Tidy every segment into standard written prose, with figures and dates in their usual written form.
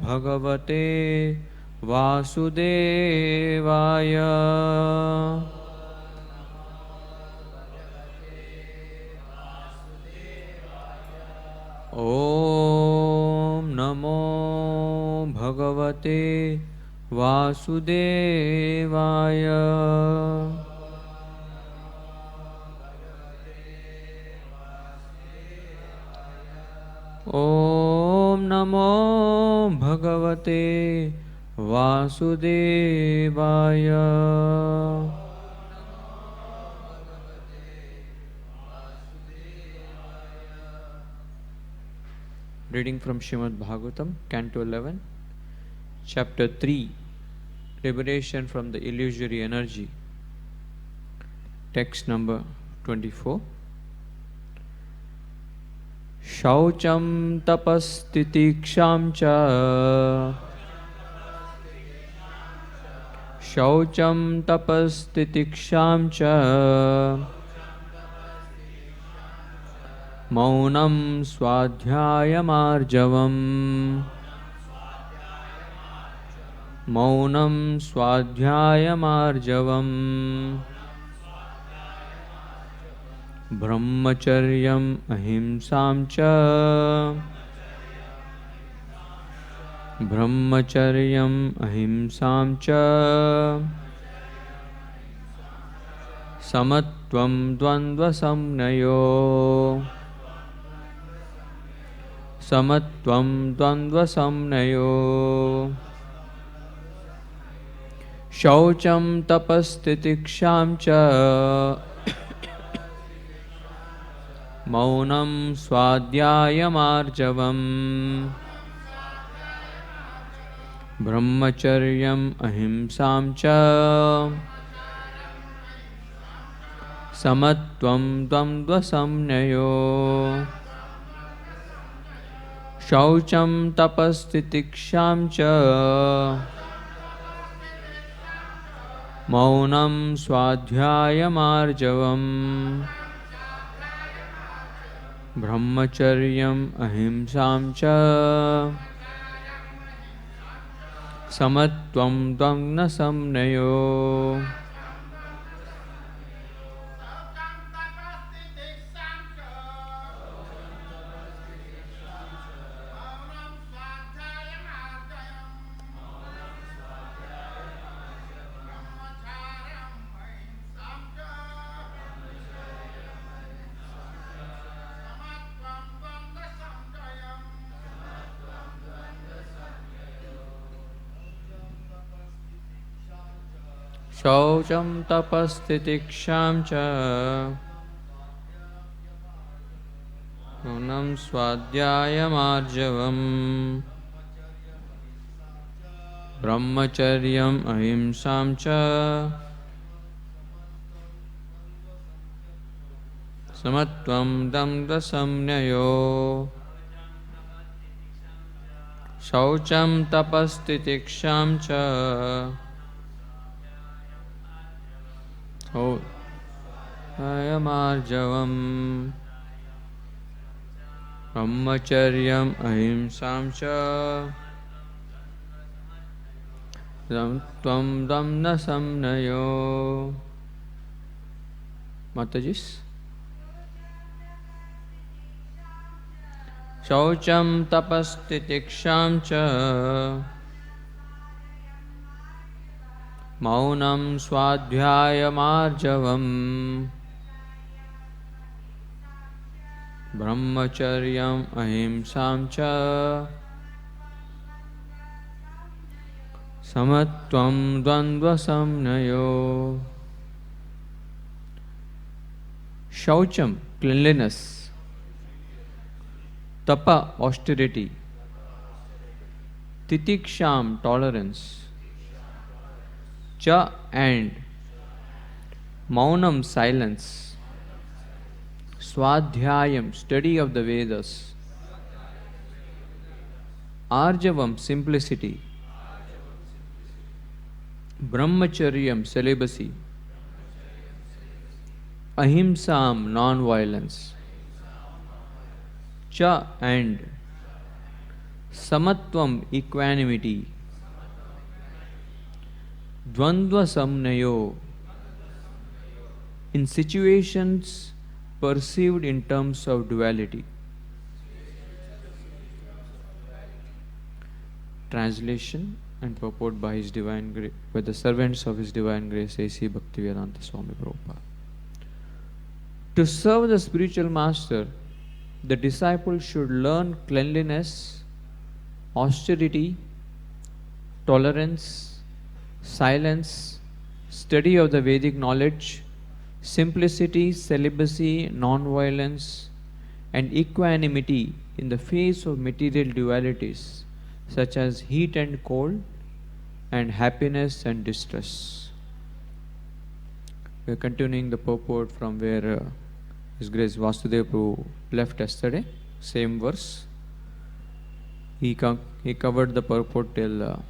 भगवते वासुदेवाय। ॐ नमो भगवते वासुदेवाय। ॐ नमो भगवते वासुदेवाय। Reading from Srimad Bhagavatam, Canto 11, Chapter 3, Liberation from the Illusory Energy. Text number 24. Shaucham tapastitiksham cha. Shaucham tapastitiksham cha. Maunam swadhyayamarjavam. Maunam swadhyayamarjavam. Brahmacharyam ahimsam cha. Brahmacharyam ahimsam cha. Samatvam dvandva samnayo. Samatvam dvandva samnayo. Shaucham tapastitiksham cha. Maunam swadhyayamarjavam. Brahmacharyam ahimsam cha. Samatvam dvandva samnayo. Shaucham tapastitiksham cha. Maunam swadhyayamarjavam. Brahmacharyam ahimsam cha. Samatvam dvandva samnayo. Shaucham tapastitiksham cha. Maunam swadhyayamarjavam. Brahmacharyam ahimsam cha. Samatvam dvandva samnayo. Shaucham tapastitiksham cha. Ayamarjavam. Brahmacharyam ahimsam cha. Tvam dhamna samnayo. Matajis. Shaucham tapastitiksham cha. Maunam swadhyayamarjavam. Brahmacharyam ahimsam cha. Samatvam dvandva samnayo. Shaucham, cleanliness. Tapa, austerity. Titiksham, tolerance. Cha, and. Maunam, silence. Swadhyayam, study of the Vedas. Arjavam, simplicity. Brahmacharyam, celibacy. Ahimsam, non-violence. Cha, and. Maunam, silence. Swadhyayam, study of the Vedas. Arjavam, simplicity. Brahmacharyam, celibacy. Ahimsam, non-violence. Cha, and. Maunam, silence. Swadhyayam, study of the Vedas. Ahimsam, non-violence. Cha, and. Maunam, silence. Swadhyayam, study of the Vedas. Arjavam, simplicity. Brahmacharyam, celibacy. Ahimsam, non-violence. Cha, and. Samatvam, equanimity. Dvandva samnayo, in situations perceived in terms of duality. Translation and purport by His Divine Grace, by the servants of His Divine Grace, A.C. Bhaktivedanta Swami Prabhupada. To serve the spiritual master, the disciple should learn cleanliness, austerity, tolerance, silence, study of the Vedic knowledge, simplicity, celibacy, non-violence, and equanimity in the face of material dualities such as heat and cold, and happiness and distress. We are continuing the purport from where His Grace Vasudeva Prabhu left yesterday, same verse. He covered the purport till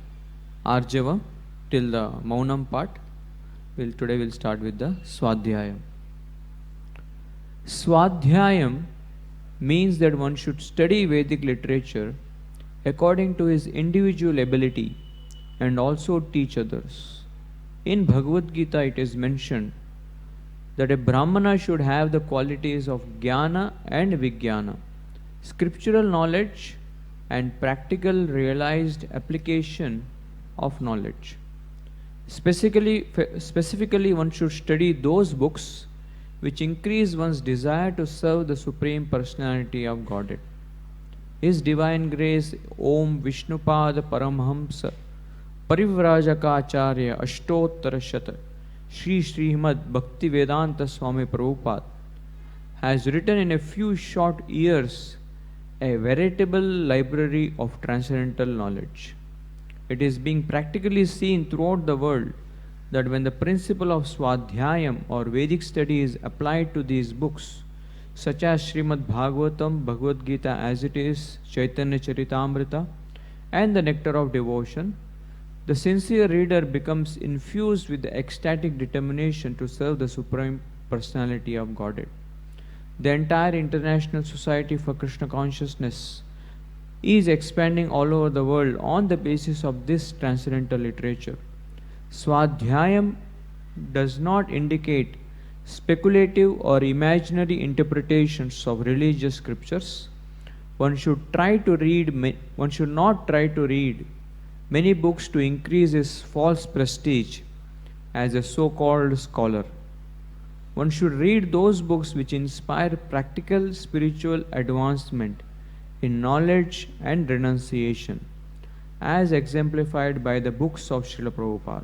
Arjava, till the Maunam part. Today we'll start with the Swadhyayam. Swadhyayam means that one should study Vedic literature according to his individual ability and also teach others. In Bhagavad Gita it is mentioned that a Brahmana should have the qualities of Jnana and Vijnana, scriptural knowledge and practical realized application of knowledge. Specifically, one should study those books which increase one's desire to serve the Supreme Personality of Godhead. His Divine Grace Om Vishnupada Paramhamsa Parivrajaka Ashtottara Shata Sri Srimad Bhaktivedanta Swami Prabhupada has written in a few short years a veritable library of transcendental knowledge. It is being practically seen throughout the world that when the principle of Swadhyayam or Vedic study is applied to these books, such as Srimad Bhagavatam, Bhagavad Gita as it is, Chaitanya Charitamrita, and the Nectar of Devotion, the sincere reader becomes infused with the ecstatic determination to serve the Supreme Personality of Godhead. The entire International Society for Krishna Consciousness is expanding all over the world on the basis of this transcendental literature. Swadhyayam does not indicate speculative or imaginary interpretations of religious scriptures. One should not try to read many books to increase his false prestige as a so-called scholar. One should read those books which inspire practical spiritual advancement in knowledge and renunciation, as exemplified by the books of Srila Prabhupada.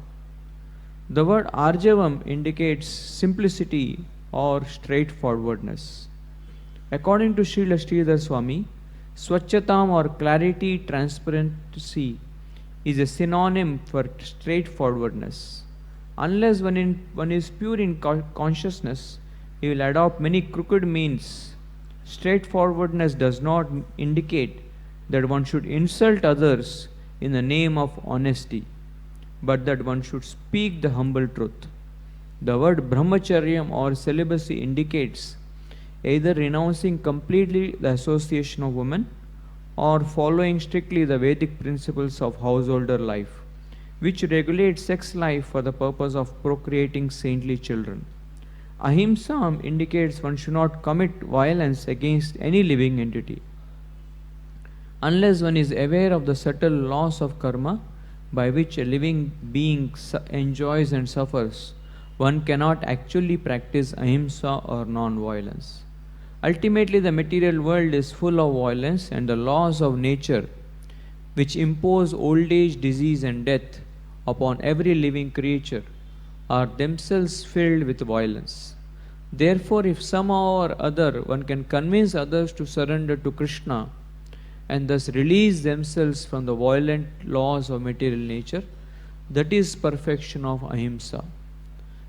The word Arjavam indicates simplicity or straightforwardness. According to Srila Sridhar Swami, Swachchatam or clarity, transparency is a synonym for straightforwardness. Unless one is pure in consciousness, he will adopt many crooked means. Straightforwardness does not indicate that one should insult others in the name of honesty, but that one should speak the humble truth. The word brahmacharyam or celibacy indicates either renouncing completely the association of women or following strictly the Vedic principles of householder life, which regulate sex life for the purpose of procreating saintly children. Ahimsa indicates one should not commit violence against any living entity. Unless one is aware of the subtle laws of karma by which a living being enjoys and suffers, one cannot actually practice ahimsa or non-violence. Ultimately, the material world is full of violence, and the laws of nature which impose old age, disease and death upon every living creature are themselves filled with violence. Therefore, if somehow or other one can convince others to surrender to Krishna and thus release themselves from the violent laws of material nature, that is perfection of ahimsa.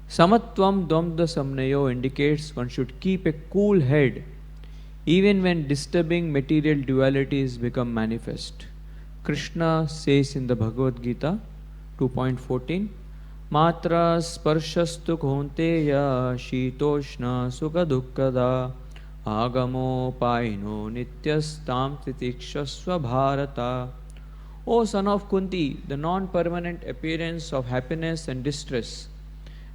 Samatvam dvandva samnayo indicates one should keep a cool head even when disturbing material dualities become manifest. Krishna says in the Bhagavad Gita 2.14, Matra sparshastu kaunteya shitoshna sukha dukkada Agamopaino nityastam titikshasva bharata. O son of Kunti, the non-permanent appearance of happiness and distress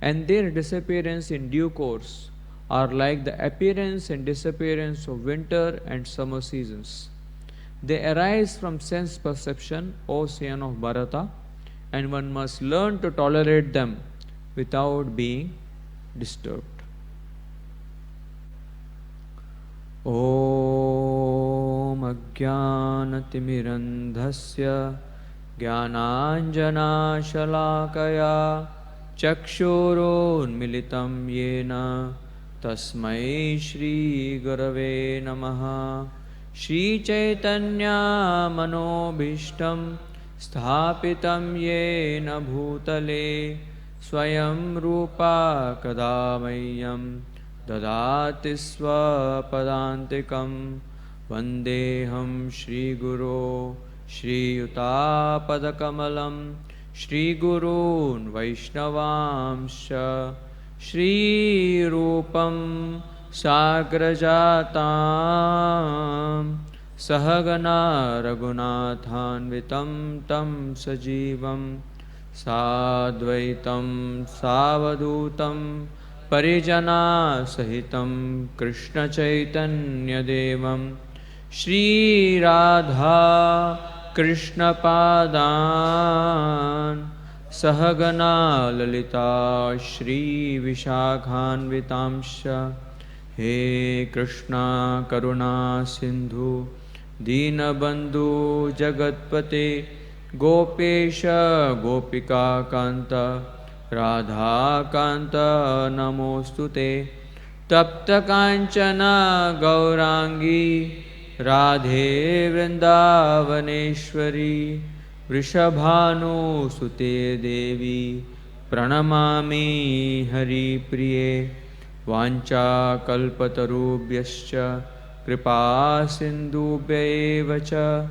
and their disappearance in due course are like the appearance and disappearance of winter and summer seasons. They arise from sense perception, O son of Bharata, and one must learn to tolerate them without being disturbed. Om Ajnanatimirandhasya Jnananjana Shalakaya Chakshurunmilitam Yena Tasmai Shri Gurave Namaha. Shri Chaitanya Manobhishtam Sthapitam Yena Bhutale Swayam Rupa Kadamayyam Dadati Swapadantikam Vandeham Shri Guru Shri Yuta Padakamalam Shri Gurun Vaishnavamsha Shri Rupam Sagrajatam Sahagana Raghunathanvitam Tam Sajivam Sadvaitam Savadutam Parijana Sahitam Krishna Chaitanya Devam Shri Radha Krishna Padan Sahagana Lalita Shri Vishakhanvitamsha. He Krishna Karuna Sindhu Dinabandhu Jagatpate Gopesha Gopika Kanta Radha Kanta Namostute Tapta Kanchana Gaurangi Radhe Vrindavaneshwari Vrishabhanu Sute Devi Pranamami Hari Priye Vancha Kalpatarubhyascha Kripa Sindhubhyevacha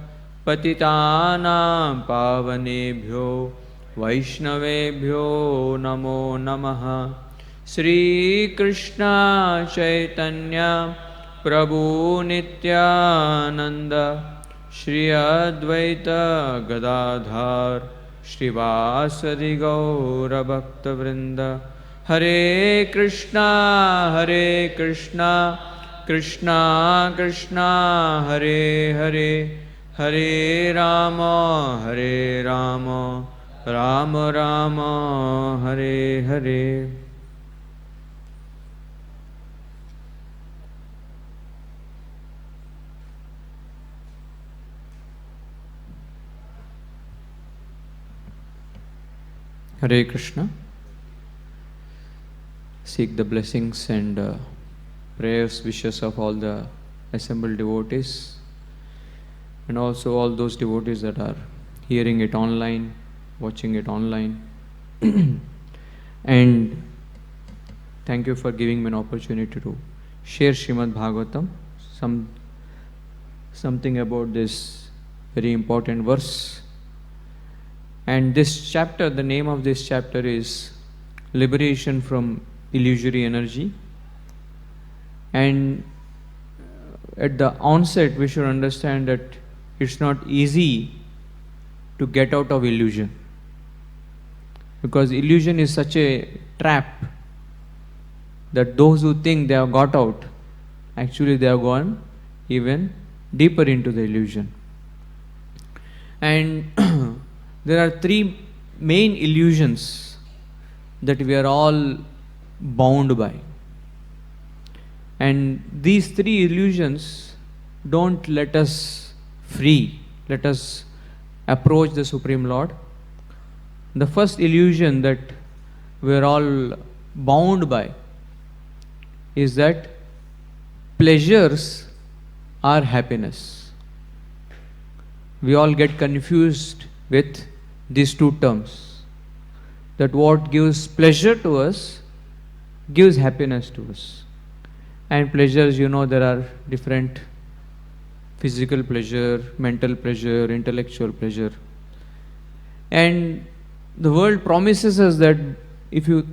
Patitanam Pavanebhyo Vaishnavebhyo Namo Namaha. Shri Krishna Chaitanya Prabhu Nityananda Shri Advaita Gadadhar Shrivasadi Gaura Bhakta Vrinda. Hare Krishna Krishna Krishna Hare Hare Hare Rama Rama Rama Hare Hare. Hare Krishna. Seek the blessings and prayers, wishes of all the assembled devotees and also all those devotees that are hearing it online, watching it online. And thank you for giving me an opportunity to share Srimad Bhagavatam, something about this very important verse. And this chapter, the name of this chapter is Liberation from Illusory Energy. And at the onset, we should understand that it's not easy to get out of illusion, because illusion is such a trap that those who think they have got out, actually they have gone even deeper into the illusion. And there are three main illusions that we are all bound by. And these three illusions don't let us free, let us approach the Supreme Lord. The first illusion that we are all bound by is that pleasures are happiness. We all get confused with these two terms, that what gives pleasure to us gives happiness to us. And pleasures, you know, there are different: physical pleasure, mental pleasure, intellectual pleasure. And the world promises us that if you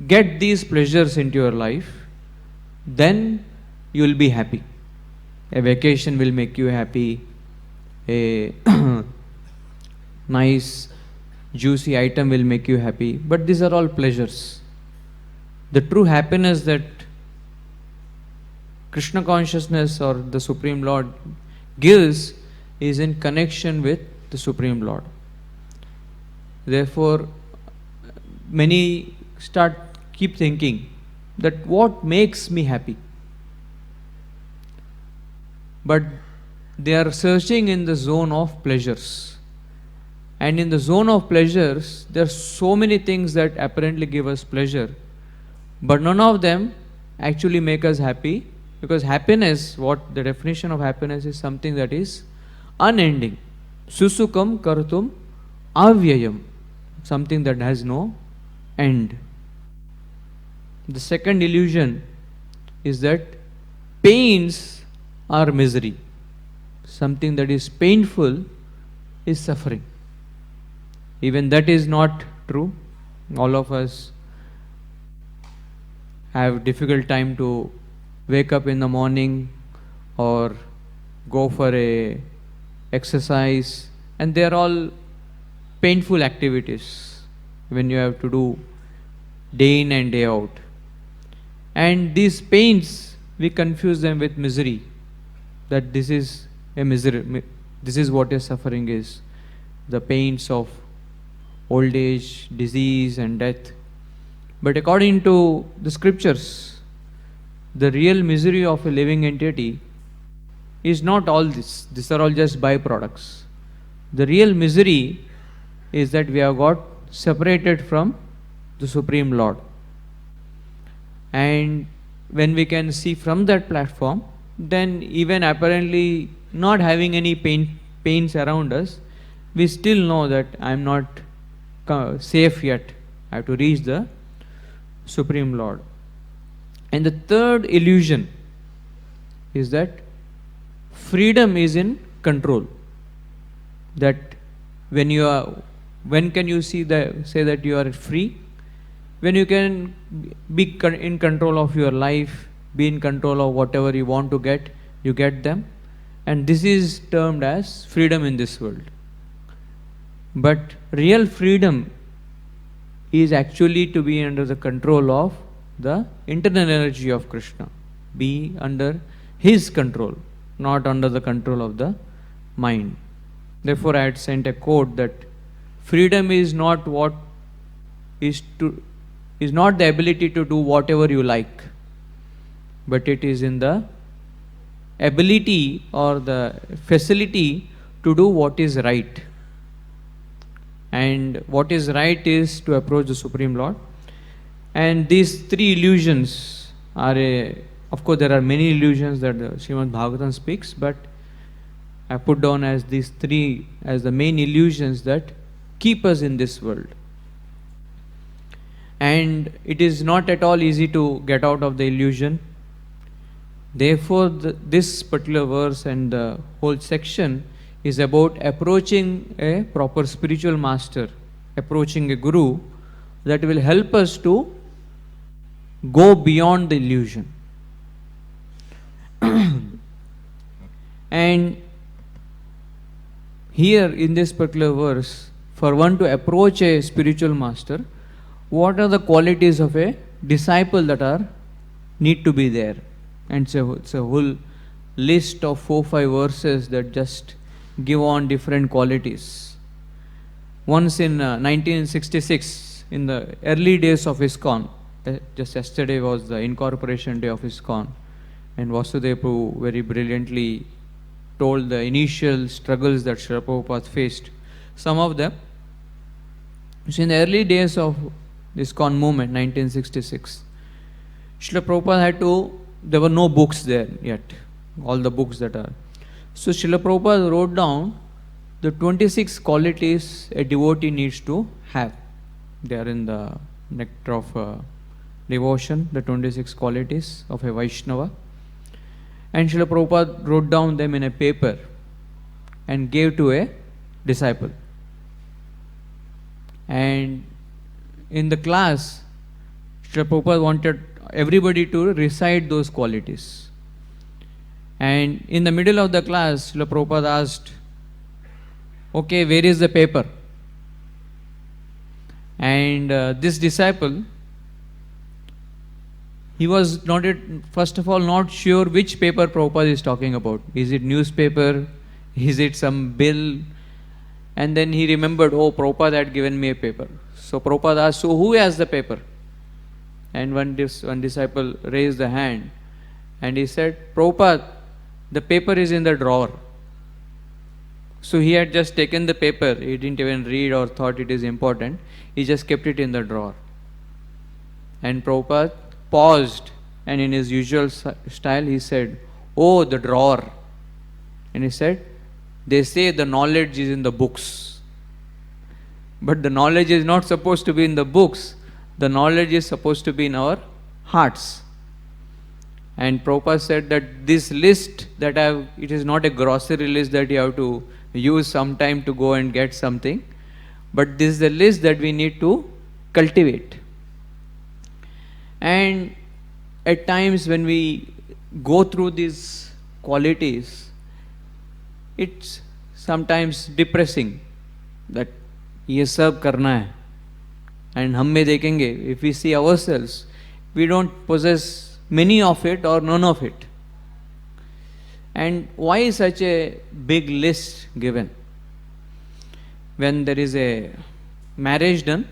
get these pleasures into your life, then you will be happy. A vacation will make you happy. A nice juicy item will make you happy. But these are all pleasures. The true happiness that Krishna consciousness or the Supreme Lord gives is in connection with the Supreme Lord. Therefore, many keep thinking that what makes me happy? But they are searching in the zone of pleasures. And in the zone of pleasures, there are so many things that apparently give us pleasure, but none of them actually make us happy, because happiness, what the definition of happiness is, something that is unending. Susukam kartum avyayam, something that has no end. The second illusion is that pains are misery. Something that is painful is suffering. Even that is not true. All of us have difficult time to wake up in the morning or go for a exercise, and they are all painful activities when you have to do day in and day out. And these pains, we confuse them with misery, that this is a misery, this is what a suffering is, the pains of old age, disease and death. But according to the scriptures, the real misery of a living entity is not all this. These are all just byproducts. The real misery is that we have got separated from the Supreme Lord. And when we can see from that platform, then even apparently not having any pains around us, we still know that I am not safe yet. I have to reach the Supreme Lord. And the third illusion is that freedom is in control. That when can you say that you are free? When you can be in control of your life, be in control of whatever you want to get, you get them. And this is termed as freedom in this world. But real freedom is actually to be under the control of the internal energy of Krishna. Be under his control, not under the control of the mind. Therefore, I had sent a quote that freedom is not the ability to do whatever you like, but it is in the ability or the facility to do what is right. And what is right is to approach the Supreme Lord. And these three illusions are of course there are many illusions that Srimad Bhagavatam speaks, but I put down as these three as the main illusions that keep us in this world. And it is not at all easy to get out of the illusion. Therefore, this particular verse and the whole section is about approaching a proper spiritual master, approaching a guru that will help us to go beyond the illusion. And here in this particular verse, for one to approach a spiritual master, what are the qualities of a disciple that need to be there? And it's a whole list of 4-5 verses that just give on different qualities. Once in 1966, in the early days of ISKCON, just yesterday was the incorporation day of ISKCON, and Vasudeva Prabhu very brilliantly told the initial struggles that Srila Prabhupada faced. Some of them, so in the early days of ISKCON movement, 1966, Srila Prabhupada there were no books there yet, all the books that are. So Srila Prabhupada wrote down the 26 qualities a devotee needs to have. They are in the Nectar of Devotion, the 26 qualities of a Vaishnava. And Srila Prabhupada wrote down them in a paper and gave to a disciple. And in the class, Srila Prabhupada wanted everybody to recite those qualities. And in the middle of the class, Srila Prabhupada asked, okay, where is the paper? And this disciple, he was not first of all not sure which paper Prabhupada is talking about. Is it newspaper? Is it some bill? And then he remembered, oh, Prabhupada had given me a paper. So Prabhupada asked, so who has the paper? And one disciple raised the hand and he said, Prabhupada, the paper is in the drawer. So he had just taken the paper. He didn't even read or thought it is important. He just kept it in the drawer. And Prabhupada paused and in his usual style he said, oh, the drawer. And he said, they say the knowledge is in the books. But the knowledge is not supposed to be in the books. The knowledge is supposed to be in our hearts. And Prabhupada said that this list that it is not a grocery list that you have to use some time to go and get something. But this is the list that we need to cultivate. And at times when we go through these qualities, it's sometimes depressing that ये सब करना है. And हम में देखेंगे, if we see ourselves, we don't possess many of it or none of it. And why is such a big list given? When there is a marriage done,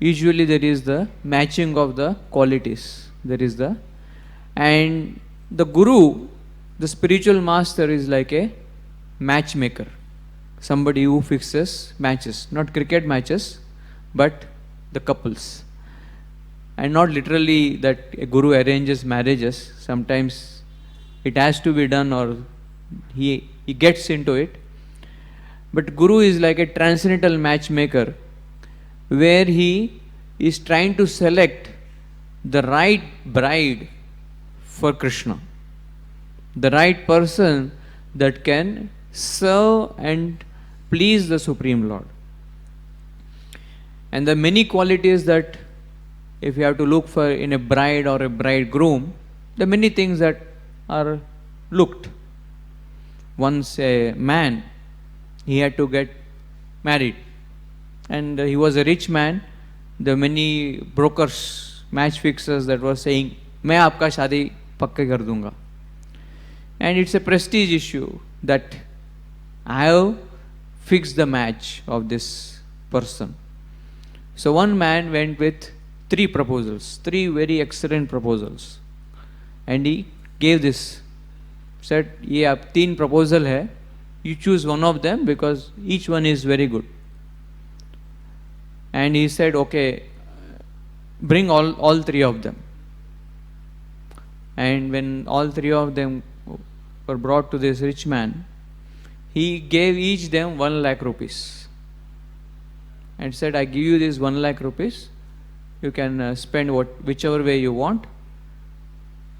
usually there is the matching of the qualities. And the guru, the spiritual master, is like a matchmaker. Somebody who fixes matches, not cricket matches, but the couples. And not literally that a guru arranges marriages. Sometimes it has to be done or he gets into it. But guru is like a transcendental matchmaker where he is trying to select the right bride for Krishna. The right person that can serve and please the Supreme Lord. And the many qualities that if you have to look for in a bride or a bridegroom, there are many things that are looked. Once a man, he had to get married. And he was a rich man. There are many brokers, match fixers that were saying, मैं आपका शादी पक्के कर दूंगा. And it's a prestige issue that I have fixed the match of this person. So one man went with 3 proposals, 3 very excellent proposals. And he gave this, said, ये आप 3 proposal है, you choose one of them because each one is very good. And he said, okay, bring all 3 of them. And when all 3 of them were brought to this rich man, he gave each them 1 lakh rupees. And said, I give you this 1 lakh rupees. You can spend whichever way you want.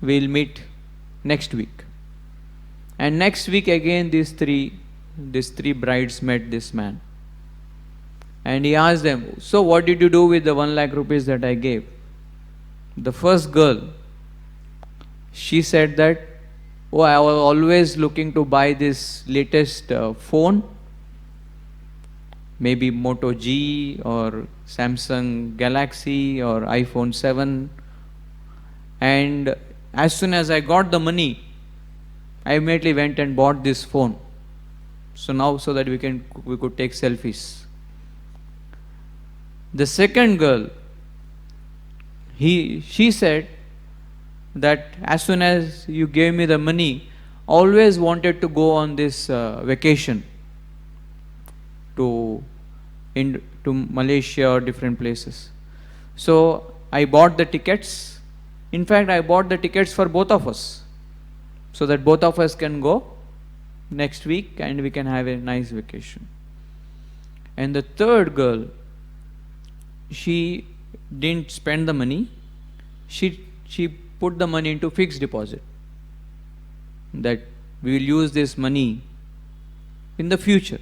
We'll meet next week. And next week again these three brides met this man. And he asked them, so what did you do with the 1 lakh rupees that I gave? The first girl, she said that, oh, I was always looking to buy this latest phone, maybe Moto G or Samsung Galaxy or iPhone 7. And as soon as I got the money, I immediately went and bought this phone. So now so that we could take selfies. The second girl, she said that as soon as you gave me the money, always wanted to go on this vacation to Malaysia or different places. So I bought the tickets. In fact, I bought the tickets for both of us, so that both of us can go next week and we can have a nice vacation. And the third girl, she didn't spend the money. She put the money into fixed deposit, that we will use this money in the future.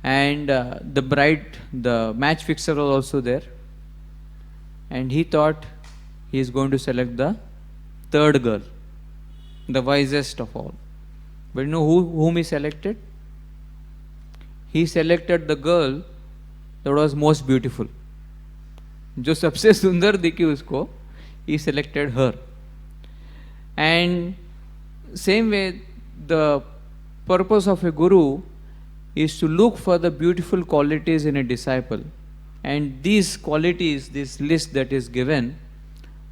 And the match fixer was also there, and he thought he is going to select the third girl. the wisest of all. But you know whom he selected? He selected the girl that was most beautiful. जो सबसे सुंदर दिखी उसको, he selected her. And same way, the purpose of a guru is to look for the beautiful qualities in a disciple. And these qualities, this list that is given,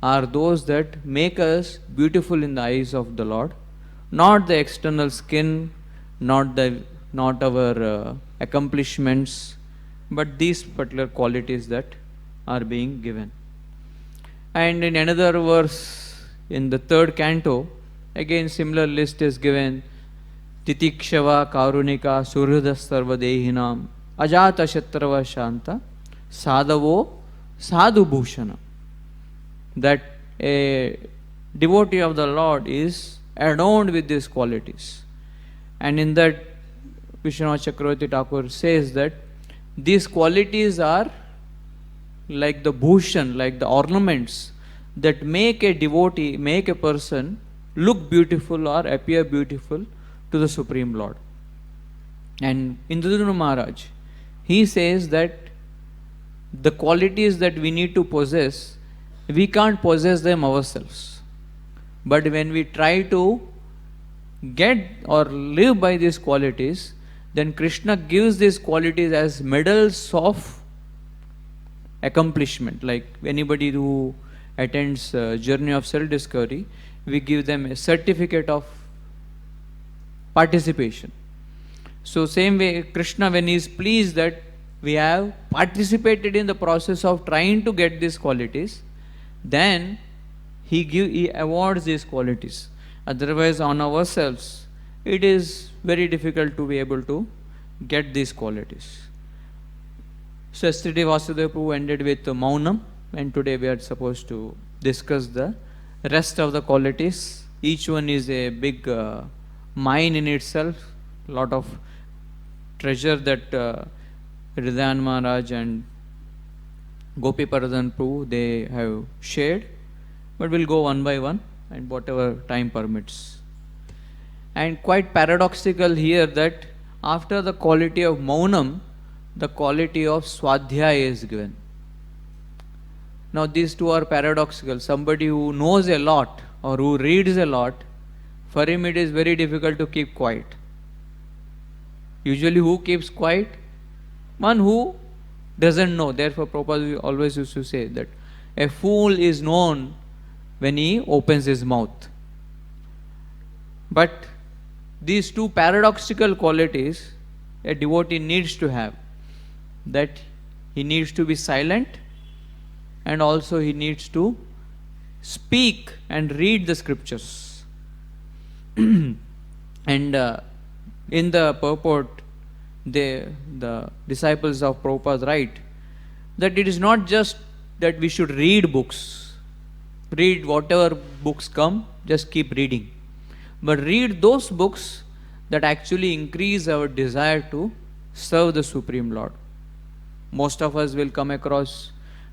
are those that make us beautiful in the eyes of the Lord. Not the external skin, not our accomplishments, but these particular qualities that are being given. And in another verse, in the 3rd canto, again similar list is given. Titikshava karunika surhida sarvadehinam ajata shatrava shanta sadhavo sadhu bhushana. That a devotee of the Lord is adorned with these qualities. And in that, Vishwanath Chakravarti Thakur says that these qualities are like the bhushan, like the ornaments that make a devotee, make a person look beautiful or appear beautiful to the Supreme Lord. And Indradunu Maharaj, he says that the qualities that we need to possess, we can't possess them ourselves. But when we try to get or live by these qualities, then Krishna gives these qualities as medals of accomplishment. Like anybody who attends journey of self-discovery, we give them a certificate of participation. So same way, Krishna, when he is pleased that we have participated in the process of trying to get these qualities, then he awards these qualities. Otherwise, on ourselves, it is very difficult to be able to get these qualities. So yesterday Vasudeva Prabhu ended with Maunam, and today we are supposed to discuss the rest of the qualities. Each one is a big mine in itself, lot of treasure that Hridayan Maharaj and Gopi Pardhan Prabhu, they have shared. But we'll go one by one and whatever time permits. And quite paradoxical here that after the quality of Maunam, the quality of Swadhyaya is given. Now these two are paradoxical. Somebody who knows a lot or who reads a lot, for him it is very difficult to keep quiet. Usually who keeps quiet? One who doesn't know. Therefore Prabhupada always used to say that a fool is known when he opens his mouth. But these two paradoxical qualities a devotee needs to have. That he needs to be silent and also he needs to speak and read the scriptures. And in the purport, the disciples of Prabhupada write that it is not just that we should read books, read whatever books come, just keep reading, but read those books that actually increase our desire to serve the Supreme Lord. Most of us will come across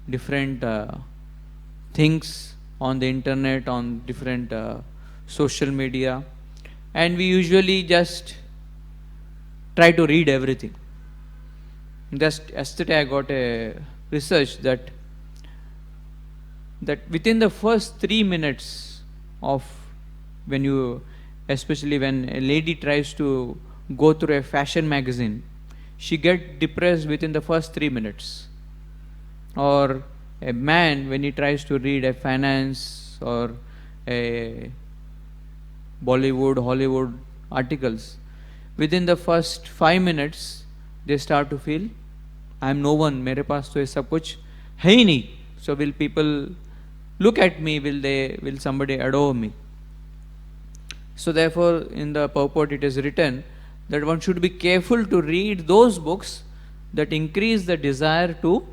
different things on the internet, on different social media, and we usually just try to read everything. Just yesterday I got a research that within the first 3 minutes of when you, especially when a lady tries to go through a fashion magazine, she gets depressed within the first 3 minutes. Or a man, when he tries to read a finance or a Bollywood, Hollywood articles, within the first 5 minutes, they start to feel, I am no one, mere paas to ye sab kuch hai hi nahi. So will people look at me, will somebody adore me? So therefore, in the purport it is written that one should be careful to read those books that increase the desire to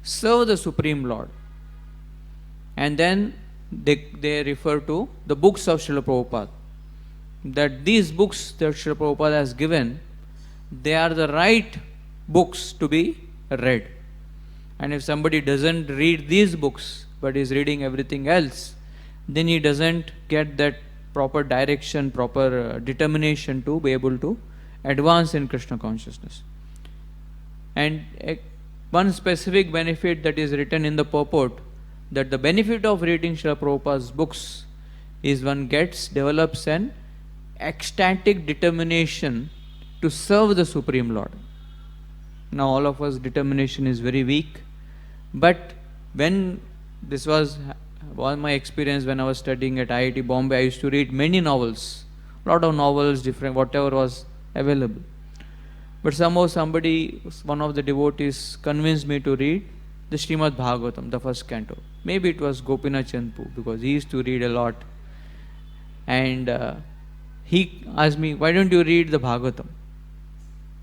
serve the Supreme Lord. And then they refer to the books of Srila Prabhupada. That these books that Srila Prabhupada has given, they are the right books to be read. And if somebody doesn't read these books but is reading everything else, then he doesn't get that proper direction, proper determination to be able to advance in Krishna consciousness. And one specific benefit that is written in the purport, that the benefit of reading Srila Prabhupada's books is one develops an ecstatic determination to serve the Supreme Lord. Now all of us determination is very weak, but when this was my experience when I was studying at IIT Bombay, I used to read many novels, lot of novels, different, whatever was available. But somehow one of the devotees convinced me to read the Srimad Bhagavatam, the first canto. Maybe it was Gopinath Chandpu, because he used to read a lot. And he asked me, why don't you read the Bhagavatam?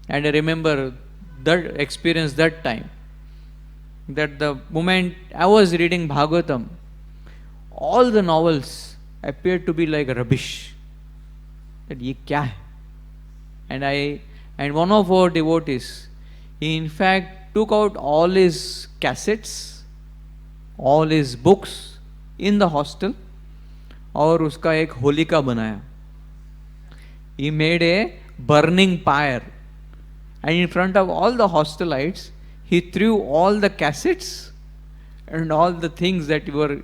And I remember that experience that time, that the moment I was reading Bhagavatam, all the novels appeared to be like rubbish. That ye kya hai? And one of our devotees, he in fact took out all his cassettes, all his books in the hostel, और उसका एक होलिका बनाया. He made a burning pyre, and in front of all the hostelites, he threw all the cassettes and all the things that you were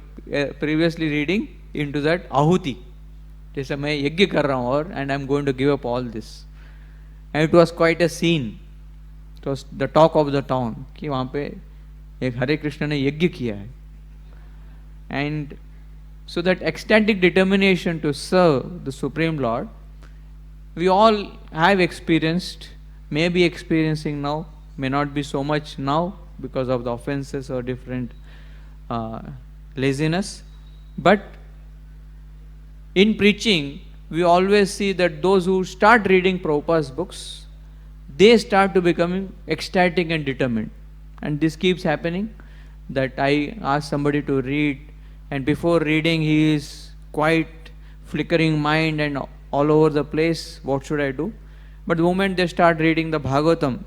previously reading into that ahuti. जैसे मैं यज्ञ कर रहा हूँ और and I'm going to give up all this. And it was quite a scene. It was the talk of the town कि वहाँ पे एक हरे कृष्ण ने यज्ञ किया है. And so that ecstatic determination to serve the Supreme Lord, we all have experienced, may be experiencing now, may not be so much now because of the offenses or different laziness. But in preaching, we always see that those who start reading Prabhupada's books, they start to becoming ecstatic and determined. And this keeps happening, that I ask somebody to read, and before reading he is quite flickering mind and all over the place, what should I do? But the moment they start reading the Bhagavatam,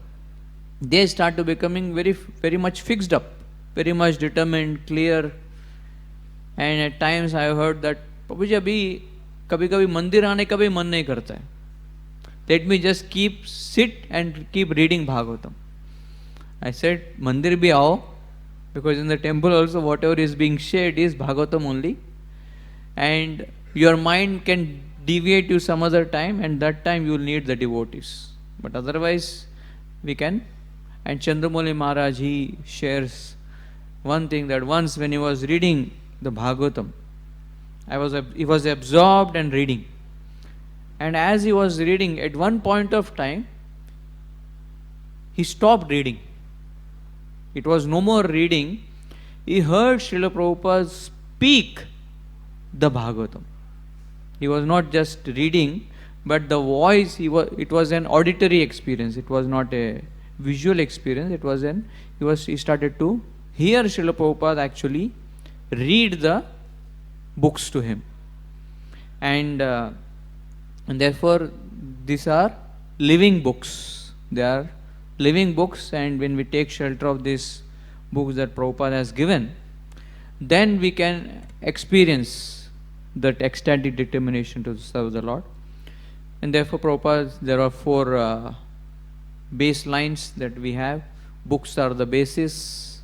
they start to becoming very much fixed up, very much determined, clear. And at times I have heard that, Prabhuji, abhi कभी कभी मंदिर आने का भी मन नहीं करता है. Let me just sit and keep reading Bhagavatam. I said, मंदिर भी आओ, because in the temple also whatever is being shared is Bhagavatam only, and your mind can deviate you some other time, and that time you will need the devotees. But otherwise we can. And Chandramoli Maharaj, he shares one thing, that once when he was reading the Bhagavatam, he was absorbed and reading. And as he was reading, at one point of time, he stopped reading. It was no more reading. He heard Srila Prabhupada speak the Bhagavatam. He was not just reading, but the voice, it was an auditory experience. It was not a visual experience. It was he started to hear Srila Prabhupada actually read the books to him. And therefore these are living books. They are living books, and when we take shelter of these books that Prabhupada has given, then we can experience that ecstatic determination to serve the Lord. And therefore Prabhupada, there are 4 baselines that we have. Books are the basis,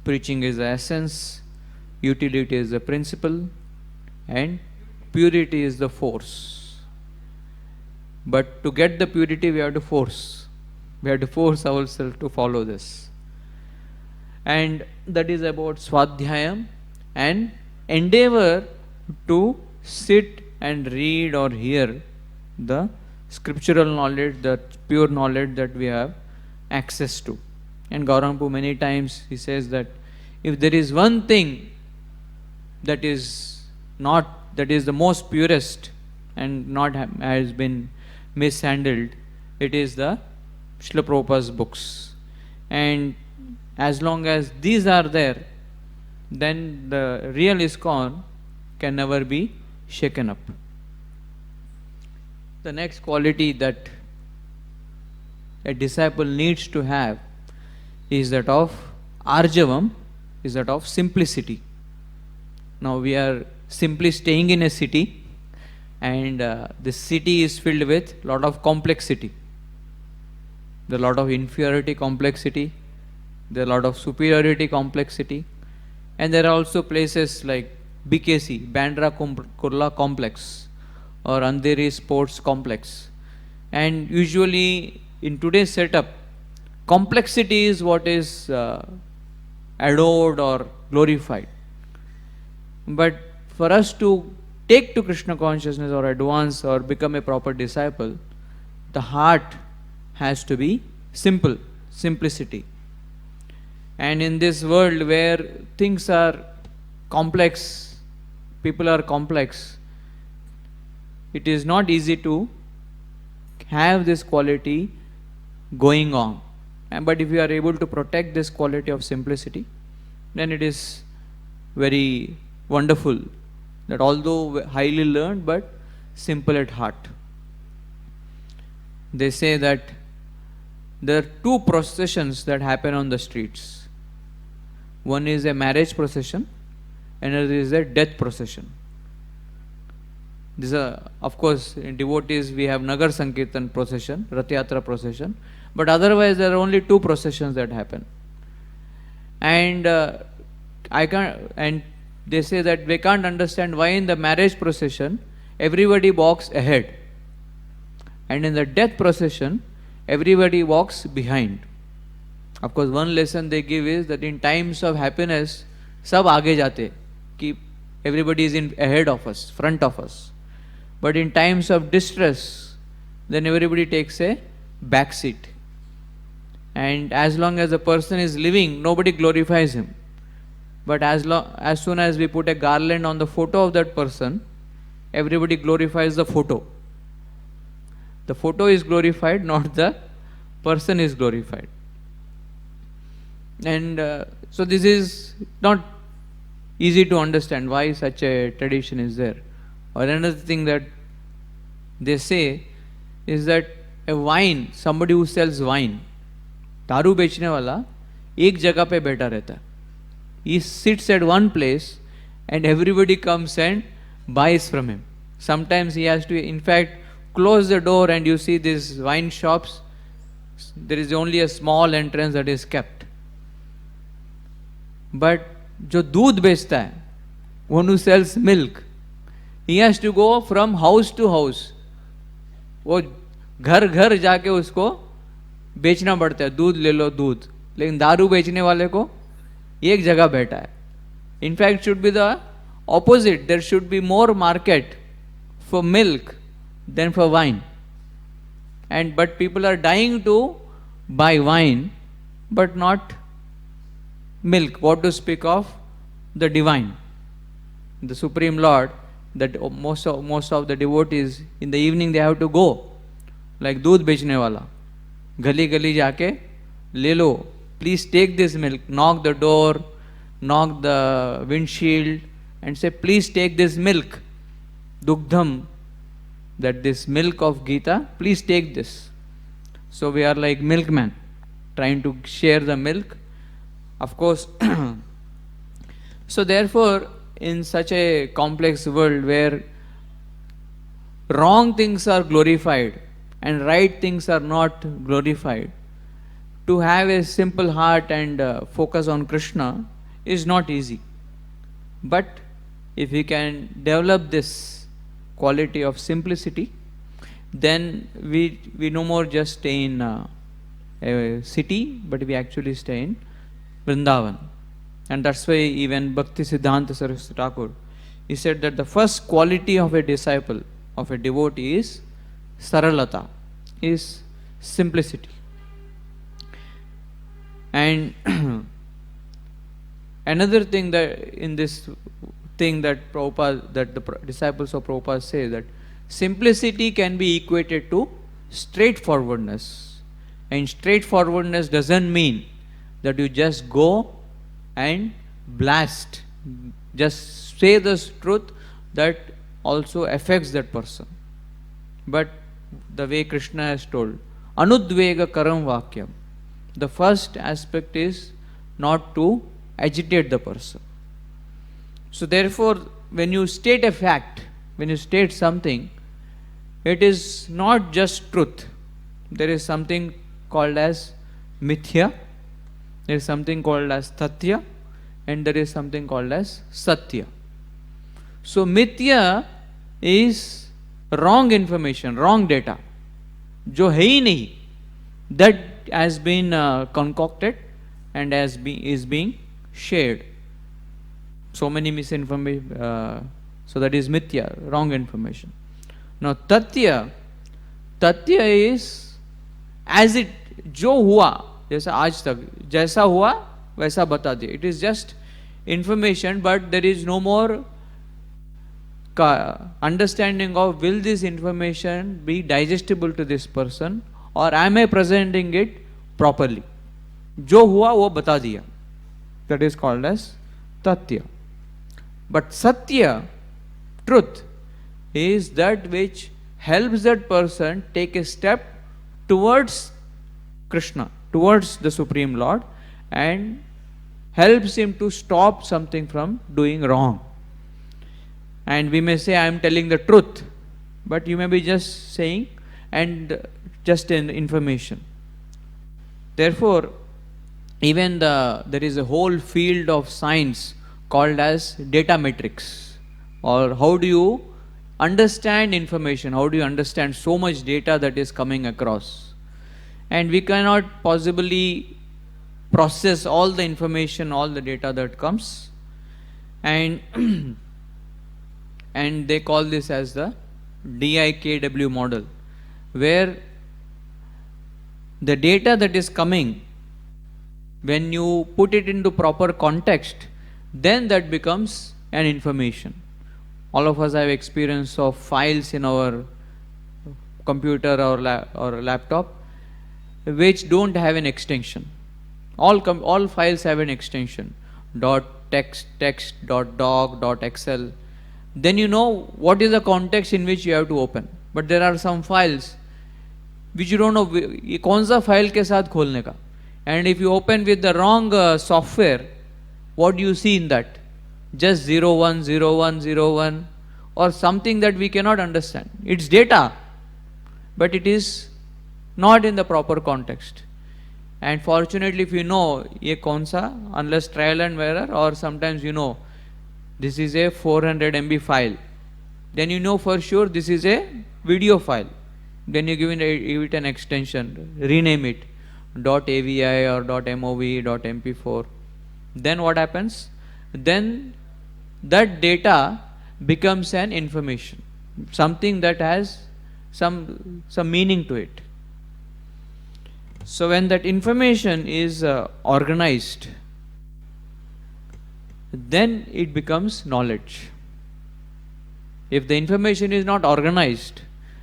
preaching is the essence, utility is the principle, and purity is the force. But to get the purity, we have to force. We have to force ourselves to follow this. And that is about Swadhyayam, and endeavor to sit and read or hear the scriptural knowledge, the pure knowledge that we have access to. And Gaurampu many times he says that if there is one thing that is the most purest and not has been mishandled, it is the Srila Prabhupada's books. And as long as these are there, then the real ISKCON can never be shaken up. The next quality that a disciple needs to have is that of arjavam, is that of simplicity. Now we are simply staying in a city, and this city is filled with lot of complexity. There are a lot of inferiority complexity, there are a lot of superiority complexity, and there are also places like BKC, Bandra Kurla Complex, or Andheri Sports Complex. And usually in today's setup, complexity is what is adored or glorified. But for us to take to Krishna consciousness or advance or become a proper disciple, the heart has to be simple, simplicity. And in this world where things are complex, people are complex, it is not easy to have this quality going on. But if you are able to protect this quality of simplicity, then it is very wonderful that although highly learned, but simple at heart. They say that there are two processions that happen on the streets. One is a marriage procession, and another is a death procession. These are, of course, in devotees we have Nagar Sankirtan procession, Rath Yatra procession, but otherwise there are only two processions that happen. And they say that they can't understand why in the marriage procession everybody walks ahead, and in the death procession everybody walks behind. Of course, one lesson they give is that in times of happiness, sab aage jate, ki everybody is ahead of us, front of us. But in times of distress, then everybody takes a back seat. And as long as the person is living, nobody glorifies him. But as soon as we put a garland on the photo of that person, everybody glorifies the photo. The photo is glorified, not the person is glorified. And so this is not easy to understand why such a tradition is there. Or another thing that they say is that a wine, somebody who sells wine, दारू बेचने वाला एक जगह पे बैठा रहता है. He sits at one place and everybody comes and buys from him. Sometimes he has to, in fact, close the door, and you see these wine shops, there is only a small entrance that is kept. But जो दूध बेचता है, one who sells milk, he has to go from house to house. वो घर घर जाके उसको बेचना पड़ता है, दूध ले लो दूध. लेकिन दारू बेचने वाले को एक जगह बैठा है. In fact, should be the opposite. There should be more market for milk than for wine. But people are dying to buy wine, but not milk. What to speak of the divine, the Supreme Lord? That most of the devotees in the evening they have to go, like दूध बेचने वाला, गली गली जाके ले लो. Please take this milk. Knock the door, knock the windshield, and say, please take this milk. Dugdham, that this milk of Gita, please take this. So we are like milkmen, trying to share the milk. Of course, so therefore, in such a complex world where wrong things are glorified and right things are not glorified, to have a simple heart and focus on Krishna is not easy. But if we can develop this quality of simplicity, then we no more just stay in a city, but we actually stay in Vrindavan. And that's why even Bhakti Siddhanta Saraswati Thakur, he said that the first quality of a disciple, of a devotee, is saralata, is simplicity. And another thing that in this thing that Prabhupada, that the disciples of Prabhupada say, that simplicity can be equated to straightforwardness. And straightforwardness doesn't mean that you just go and blast, just say the truth that also affects that person. But the way Krishna has told, anudvega karam vakyam, the first aspect is not to agitate the person. So therefore, when you state a fact, when you state something, it is not just truth. There is something called as mithya, there is something called as tatya, and there is something called as satya. So mithya is wrong information, wrong data, जो है ही नहीं, that has been concocted and is being shared. So many misinformation, so that is mithya, wrong information. Now tatya is as it, जो हुआ, जैसा आज तक जैसा हुआ वैसा बता दिया. It is just information, but there is no more understanding of will this information be digestible to this person or am I presenting it properly. जो हुआ वो बता दिया. That is called as tatya. But satya, truth, is that which helps that person take a step towards Krishna, towards the Supreme Lord, and helps him to stop something from doing wrong. And we may say, I am telling the truth, but you may be just saying and just an information. Therefore, even there is a whole field of science called as data metrics, or how do you understand information, how do you understand so much data that is coming across. And we cannot possibly process all the information, all the data that comes, and and they call this as the DIKW model, where the data that is coming, when you put it into proper context, then that becomes an information. All of us have experience of files in our computer or laptop which don't have an extension. All files have an extension, .text, .doc, .excel. Then you know what is the context in which you have to open. But there are some files which you don't know ये कौन सा file के साथ खोलने का. And if you open with the wrong software, what do you see in that? Just 010101 or something that we cannot understand. It's data, but it is not in the proper context. And fortunately, if you know ये कौन सा, unless trial and error, or sometimes you know this is a 400 MB file, then you know for sure this is a video file. Then you give it an extension, rename it .avi or .mov, .mp4. Then what happens? Then that data becomes an information, something that has some meaning to it. So when that information is organized, then it becomes knowledge. If the information is not organized,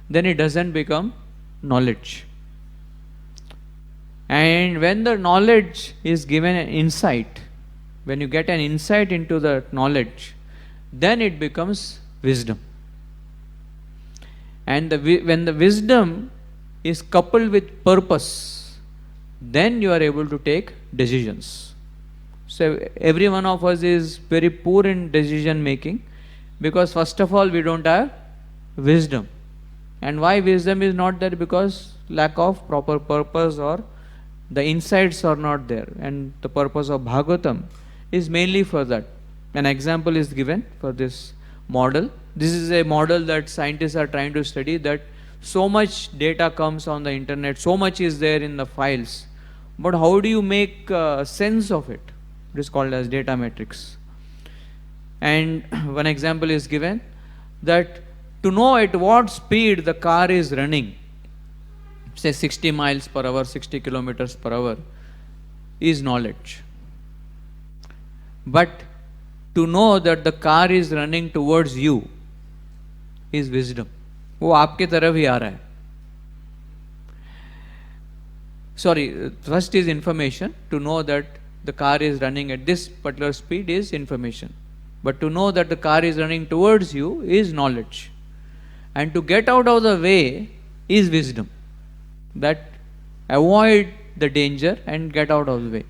then it doesn't become knowledge. And when the knowledge is given an insight, when you get an insight into the knowledge, then it becomes wisdom. And when the wisdom is coupled with purpose, then you are able to take decisions. So every one of us is very poor in decision making, because first of all we don't have wisdom. And why wisdom is not there? Because lack of proper purpose, or the insights are not there. And the purpose of Bhagavatam is mainly for that. An example is given for this model. This is a model that scientists are trying to study, that so much data comes on the internet, so much is there in the files, but how do you make sense of it? It is called as data metrics. And one example is given, that to know at what speed the car is running, say 60 miles per hour, 60 kilometers per hour, is knowledge. But to know that the car is running towards you is wisdom. वो आपके तरफ ही आ रहा है. Sorry, first is information. To know that the car is running at this particular speed is information. But to know that the car is running towards you is knowledge. And to get out of the way is wisdom. That avoid the danger and get out of the way.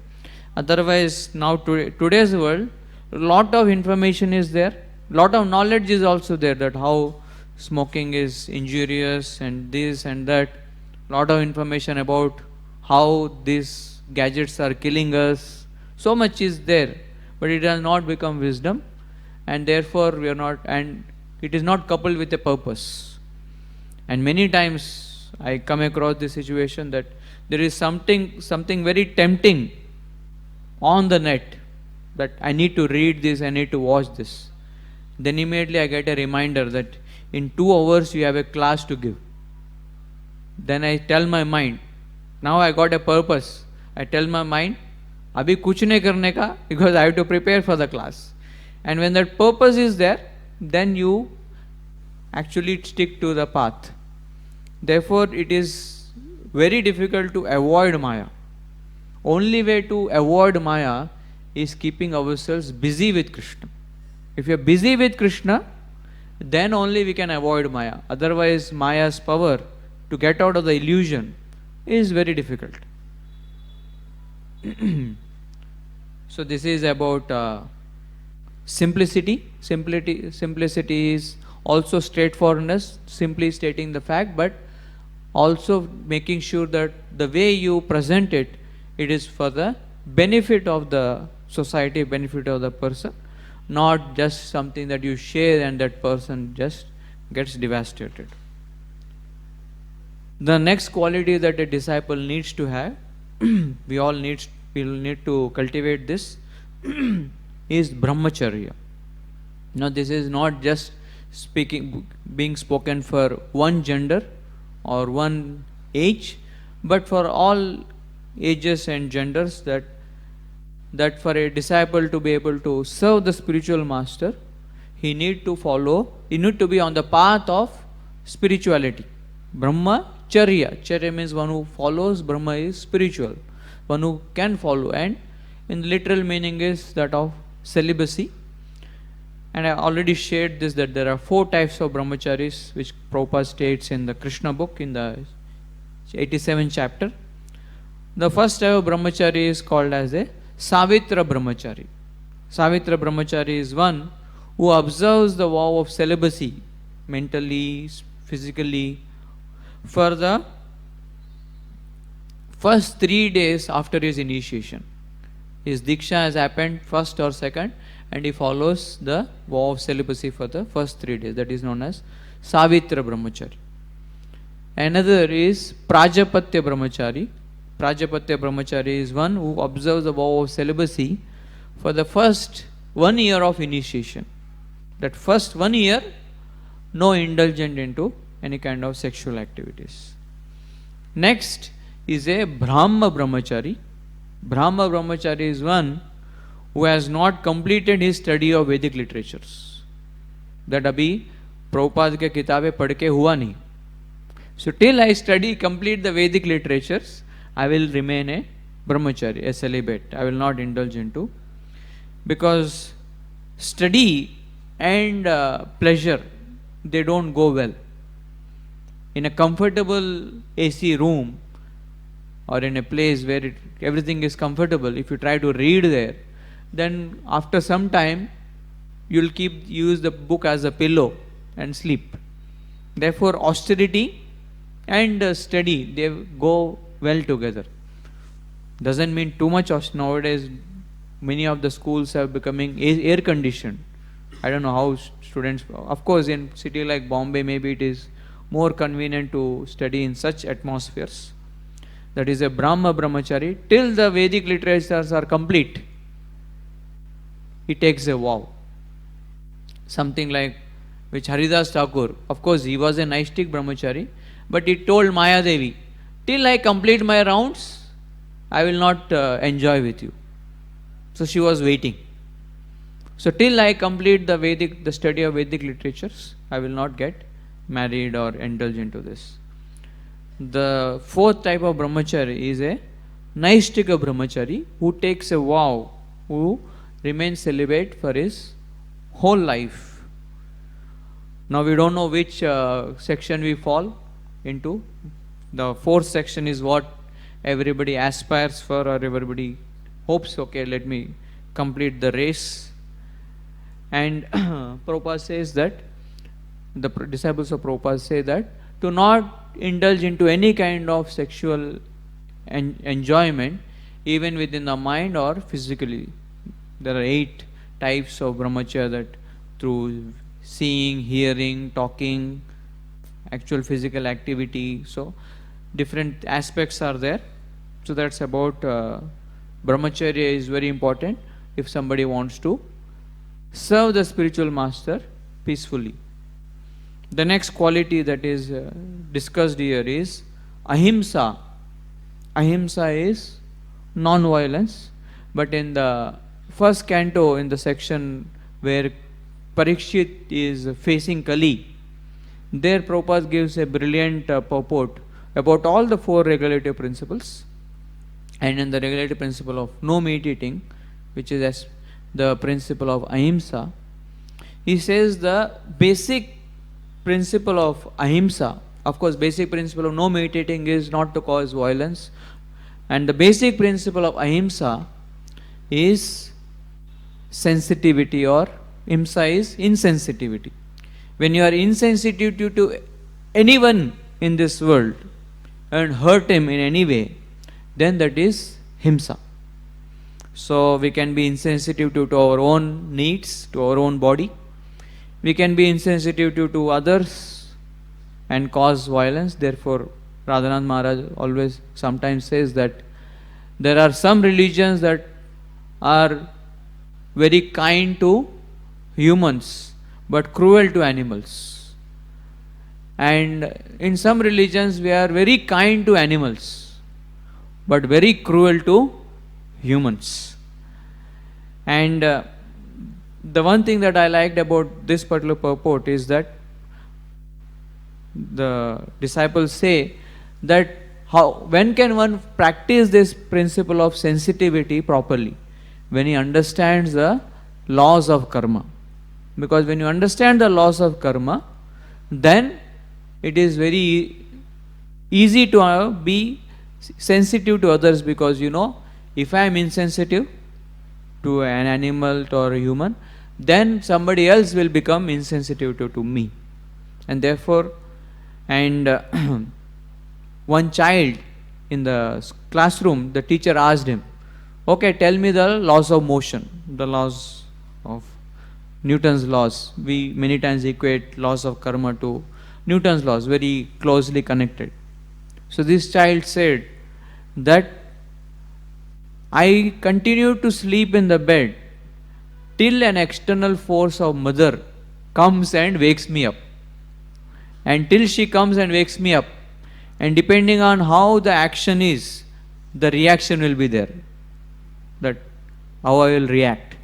Otherwise, now today's world, a lot of information is there, lot of knowledge is also there, that how smoking is injurious and this and that. Lot of information about how these gadgets are killing us. So much is there, but it has not become wisdom, and therefore we are not, and it is not coupled with a purpose. And many times I come across this situation that there is something very tempting on the net, that I need to read this, I need to watch this. Then immediately I get a reminder that in 2 hours you have a class to give. Then I tell my mind, now I got a purpose. I tell my mind, abhi kuch nahi karne ka, because I have to prepare for the class. And when that purpose is there, then you actually stick to the path. Therefore, it is very difficult to avoid Maya. Only way to avoid Maya is keeping ourselves busy with Krishna. If you are busy with Krishna, then only we can avoid Maya. Otherwise, Maya's power to get out of the illusion is very difficult. So this is about simplicity. Simplicity is also straightforwardness, simply stating the fact, but also making sure that the way you present it, it is for the benefit of the society, benefit of the person, not just something that you share and that person just gets devastated. The next quality that a disciple needs to have, we all need to cultivate this, is brahmacharya. Now this is not just being spoken for one gender or one age, but for all ages and genders, that for a disciple to be able to serve the spiritual master, he need to be on the path of spirituality. Brahmacharya. Charya means one who follows. Brahma is spiritual, one who can follow, and in literal meaning is that of celibacy. And I already shared this, that there are 4 types of brahmacharis, which Prabhupada states in the Krishna book in the 87th chapter. The first type of brahmachari is called as a Savitra brahmachari. Savitra brahmachari is one who observes the vow of celibacy mentally, physically, for the first 3 days after his initiation. His diksha has happened first or second, and he follows the vow of celibacy for the first 3 days. That is known as Savitra brahmachari. Another is Prajapatya brahmachari. Prajapatya brahmachari is one who observes the vow of celibacy for the first 1 year of initiation. That first 1 year, no indulgent into any kind of sexual activities. Next is a Brahma brahmachari. Brahma brahmachari is one who has not completed his study of Vedic literatures. That abhi Prabhupada ke kitabe padh ke hua nahi. So till I complete the Vedic literatures, I will remain a brahmachari, a celibate. I will not indulge into, because study and pleasure, they don't go well. In a comfortable AC room or in a place where everything is comfortable, if you try to read there, then after some time you'll use the book as a pillow and sleep. Therefore austerity and study, they go well together. Doesn't mean too much. Nowadays many of the schools are becoming air conditioned. I don't know how students, of course in city like Bombay maybe it is more convenient to study in such atmospheres. That is a Brahma brahmachari. Till the Vedic literatures are complete, he takes a vow. Something like which Haridas Thakur, of course he was a Naistic brahmachari, but he told Maya Devi, till I complete my rounds, I will not enjoy with you. So she was waiting. So till I complete the study of Vedic literatures, I will not get married or indulge into this. The 4th type of brahmachari is a Naistika brahmachari, who takes a vow, who remains celibate for his whole life. Now we don't know which section we fall into. The 4th section is what everybody aspires for, or everybody hopes, okay, let me complete the race. And Prabhupada says that, the disciples of Prabhupada say that, to not indulge into any kind of sexual enjoyment, even within the mind or physically. There are 8 types of brahmacharya, that through seeing, hearing, talking, actual physical activity. So different aspects are there. So that's about brahmacharya is very important if somebody wants to serve the spiritual master peacefully. The next quality that is discussed here is ahimsa. Ahimsa is non-violence, but in the first canto, in the section where Parikshit is facing Kali, there Prabhupada gives a brilliant purport about all the 4 regulative principles. And in the regulative principle of no meat eating, which is as the principle of ahimsa, he says the basic principle of ahimsa, of course basic principle of no meat eating is not to cause violence, and the basic principle of ahimsa is sensitivity, or ahimsa is insensitivity. When you are insensitive to anyone in this world and hurt him in any way, then that is himsa. So we can be insensitive to our own needs, to our own body. We can be insensitive to others and cause violence. Therefore, Radhanath Maharaj always sometimes says that there are some religions that are very kind to humans but cruel to animals. And in some religions we are very kind to animals but very cruel to humans. And the one thing that I liked about this particular purport is that the disciples say that when can one practice this principle of sensitivity properly? When he understands the laws of karma. Because when you understand the laws of karma, then it is very easy to be sensitive to others, because you know, if I am insensitive to an animal or a human, then somebody else will become insensitive to me. And therefore, one child in the classroom, the teacher asked him, okay, tell me the laws of motion, the laws of Newton's laws. We many times equate laws of karma to Newton's laws, very closely connected. So this child said that I continue to sleep in the bed till an external force of mother comes and wakes me up. And till she comes and wakes me up, and depending on how the action is, the reaction will be there. That how I will react.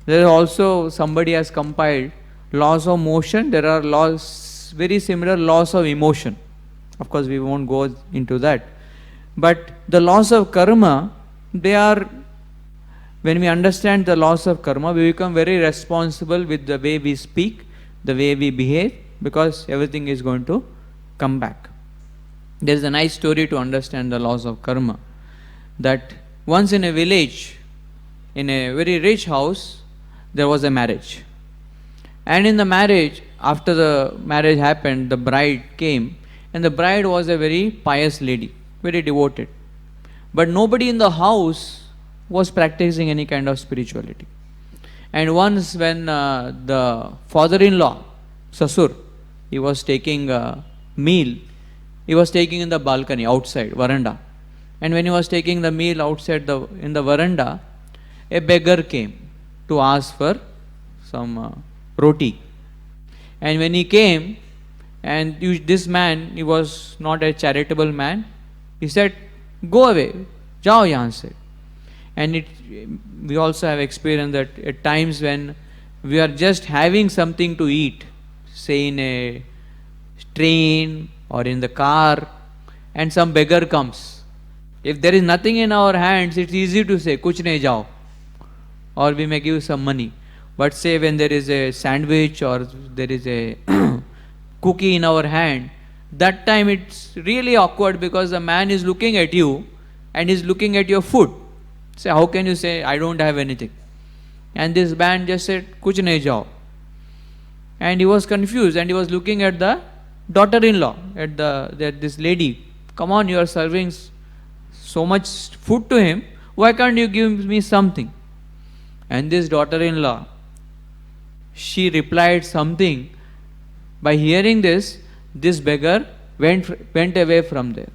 There is also, somebody has compiled laws of motion. There are laws, very similar laws of emotion. Of course, we won't go into that. But the laws of karma, they are, when we understand the laws of karma, we become very responsible with the way we speak, the way we behave, because everything is going to come back. There is a nice story to understand the laws of karma. That once in a village, in a very rich house, there was a marriage. And in the marriage, after the marriage happened, the bride came, and the bride was a very pious lady, very devoted. But nobody in the house was practicing any kind of spirituality. And once when the father-in-law, Sasur, he was taking a meal, he was taking in the balcony, outside, veranda. And when he was taking the meal outside in the veranda, a beggar came to ask for some roti. And when he came, and this man, he was not a charitable man, he said, go away, jao yahan se. And we also have experienced that at times when we are just having something to eat, say in a train or in the car, and some beggar comes. If there is nothing in our hands, it's easy to say, kuch nahi jao. Or we may give some money. But say when there is a sandwich or there is a cookie in our hand, that time it's really awkward, because the man is looking at you and is looking at your food. So how can you say, I don't have anything? And this man just said, kuch nahi jao. And he was confused and he was looking at the daughter-in-law, at this lady. Come on, you are serving so much food to him. Why can't you give me something? And this daughter-in-law, she replied something. By hearing this beggar went away from there.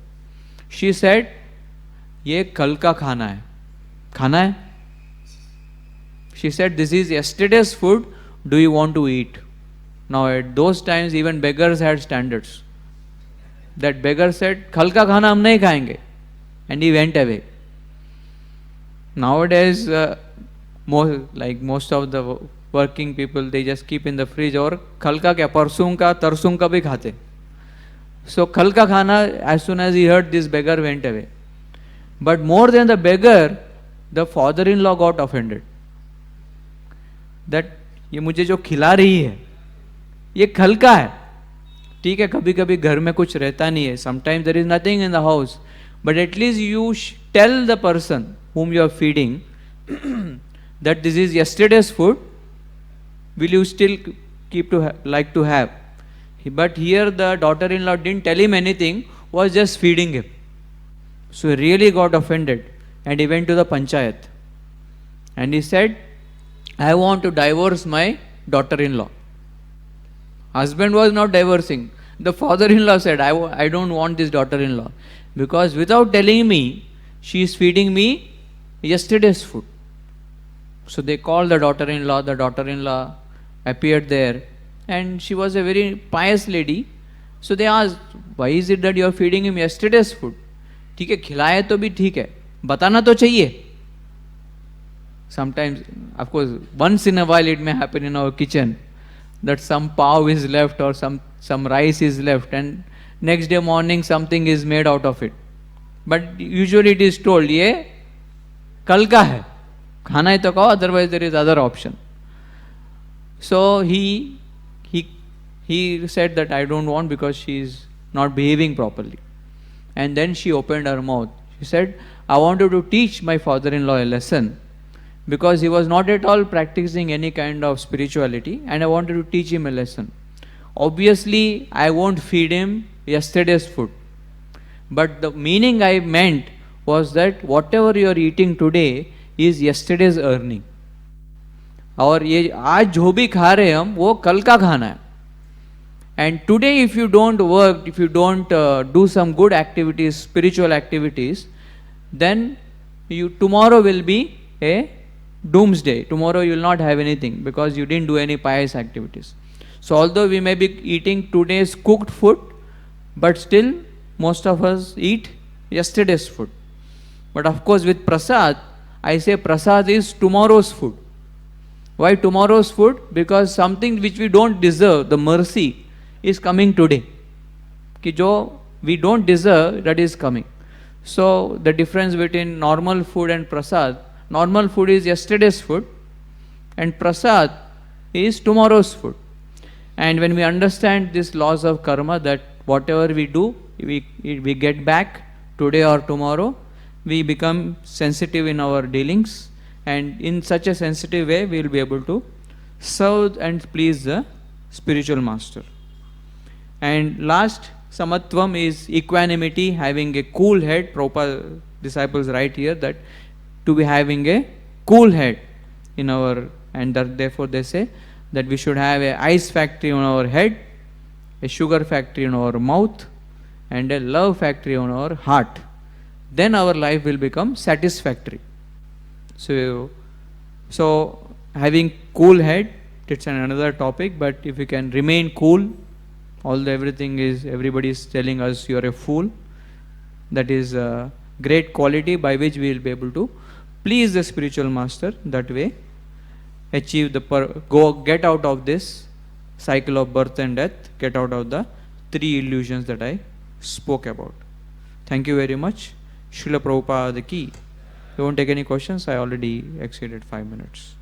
She said, ये कल का खाना है. खाना है? She said, this is yesterday's food. Do you want to eat? Now at those times even beggars had standards. That beggar said, कल का खाना हम नहीं खाएंगे. And he went away. Nowadays, most of the working people, they just keep in the fridge, और कल का क्या, परसों का, तरसों का भी खाते. So कल का खाना, as soon as he heard, this beggar went away. But more than the beggar, the father-in-law got offended. That ये मुझे जो खिला रही है, ये कल का है. ठीक है, कभी कभी घर में कुछ रहता नहीं है. Sometimes there is nothing in the house. But at least you tell the person whom you are feeding that this is yesterday's food. Will you still like to have? But here the daughter-in-law didn't tell him anything, was just feeding him. So he really got offended and he went to the panchayat. And he said, I want to divorce my daughter-in-law. Husband was not divorcing. The father-in-law said, I don't want this daughter-in-law. Because without telling me, she is feeding me yesterday's food. So they called the daughter-in-law. The daughter-in-law appeared there. And she was a very pious lady. So they asked, why is it that you are feeding him yesterday's food? ठीक है, खिलाए तो भी ठीक है, बताना तो चाहिए. Sometimes, of course, once in a while it may happen in our kitchen that some pav is left or some rice is left and next day morning something is made out of it. But usually it is told, ये कल का है, खाना है तो खाओ, otherwise there is other option. So he said that I don't want because she is not behaving properly. And then she opened her mouth. She said, I wanted to teach my father-in-law a lesson because he was not at all practicing any kind of spirituality, and I wanted to teach him a lesson. Obviously, I won't feed him yesterday's food. But the meaning I meant was that whatever you are eating today is yesterday's earning. और ये आज जो भी खा रहे हम वो कल का खाना है. And today if you don't work, if you don't do some good activities, spiritual activities, then tomorrow will be a doomsday. Tomorrow you will not have anything because you didn't do any pious activities. So although we may be eating today's cooked food, but still most of us eat yesterday's food. But of course with prasad, I say prasad is tomorrow's food. Why tomorrow's food? Because something which we don't deserve, the mercy, is coming today. कि जो we don't deserve, that is coming. So the difference between normal food and prasad, normal food is yesterday's food and prasad is tomorrow's food. And when we understand these laws of karma, that whatever we do, we get back today or tomorrow, we become sensitive in our dealings, and in such a sensitive way we will be able to serve and please the spiritual master. And last, samatvam is equanimity, having a cool head. Prabhupada disciples write here that to be having a cool head in our, and therefore they say that we should have a ice factory on our head, a sugar factory on our mouth, and a love factory on our heart. Then our life will become satisfactory. So having cool head, it's another topic, but if you can remain cool, although everybody is telling us you are a fool, that is a great quality by which we will be able to please the spiritual master. That way achieve get out of this cycle of birth and death, get out of the three illusions that I spoke about. Thank you very much. Srila Prabhupada ki. You won't take any questions? I already exceeded 5 minutes.